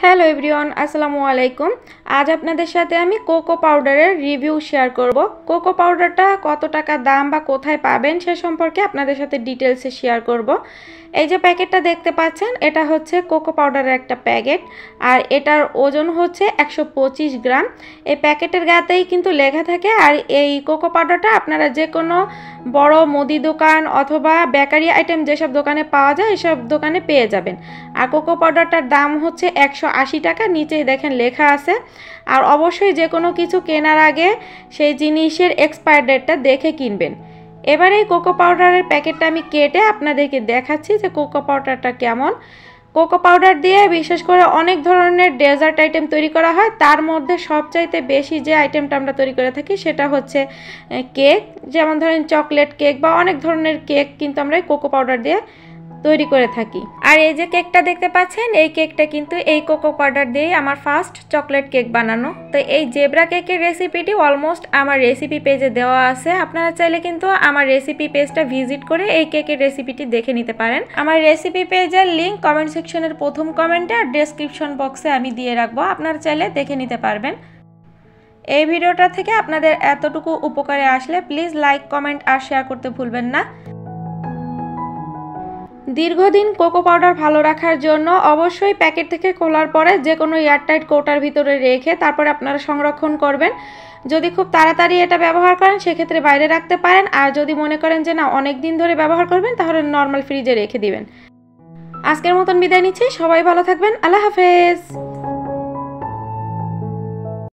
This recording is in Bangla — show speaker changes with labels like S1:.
S1: হ্যালো এভরিওয়ান, আসসালামু আলাইকুম। আজ আপনাদের সাথে আমি কোকো পাউডারের রিভিউ শেয়ার করব। কোকো পাউডারটা কত টাকা দাম বা কোথায় পাবেন সে সম্পর্কে আপনাদের সাথে ডিটেলসে শেয়ার করব। এই যে প্যাকেটটা দেখতে পাচ্ছেন, এটা হচ্ছে কোকো পাউডারের একটা প্যাকেট, আর এটার ওজন হচ্ছে 125 গ্রাম। এই প্যাকেটের গাতেই কিন্তু লেখা থাকে। আর এই কোকো পাউডারটা আপনারা যে কোনো বড় মুদি দোকান অথবা বেকারি আইটেম যেসব দোকানে পাওয়া যায় এসব দোকানে পেয়ে যাবেন। আর কোকো পাউডারটার দাম হচ্ছে 180 টাকা, নিচেই দেখেন লেখা আছে। আর অবশ্যই যে কোনো কিছু কেনার আগে সেই জিনিসের এক্সপায়ার ডেটটা দেখে কিনবেন। এবারে এই কোকো পাউডারের প্যাকেটটা আমি কেটে আপনাদেরকে দেখাচ্ছি যে কোকো পাউডারটা কেমন। কোকো পাউডার দিয়ে বিশেষ করে অনেক ধরনের ডেজার্ট আইটেম তৈরি করা হয়। তার মধ্যে সবচাইতে বেশি যে আইটেমটা আমরা তৈরি করে থাকি সেটা হচ্ছে কেক। যেমন ধরেন চকলেট কেক বা অনেক ধরনের কেক কিন্তু আমরা কোকো পাউডার দিয়ে তৈরি করে থাকি। আর এই যে কেকটা দেখতে পাচ্ছেন, এই কেকটা কিন্তু এই কোকো পাউডার দিয়েই আমার ফার্স্ট চকলেট কেক বানানো। তো এই জেব্রা কেকের রেসিপিটি অলমোস্ট আমার রেসিপি পেজে দেওয়া আছে। আপনারা চাইলে কিন্তু আমার রেসিপি পেজটা ভিজিট করে এই কেকের রেসিপিটি দেখে নিতে পারেন। আমার রেসিপি পেজের লিঙ্ক কমেন্ট সেকশনের প্রথম কমেন্টে আর ডেসক্রিপশন বক্সে আমি দিয়ে রাখবো, আপনারা চাইলে দেখে নিতে পারবেন। এই ভিডিওটা থেকে আপনাদের এতটুকু উপকারে আসলে প্লিজ লাইক, কমেন্ট আর শেয়ার করতে ভুলবেন না। দীর্ঘদিন কোকো পাউডার ভালো রাখার জন্য অবশ্যই প্যাকেট থেকে খোলার পরে যে কোনো এয়ারটাইট কৌটার ভিতরে রেখে তারপরে আপনারা সংরক্ষণ করবেন। যদি খুব তাড়াতাড়ি এটা ব্যবহার করেন সেক্ষেত্রে বাইরে রাখতে পারেন, আর যদি মনে করেন যে না অনেক দিন ধরে ব্যবহার করবেন তাহলে নর্মাল ফ্রিজে রেখে দিবেন। আজকের মতন বিদায় নিচ্ছি, সবাই ভালো থাকবেন, আল্লাহ হাফেজ।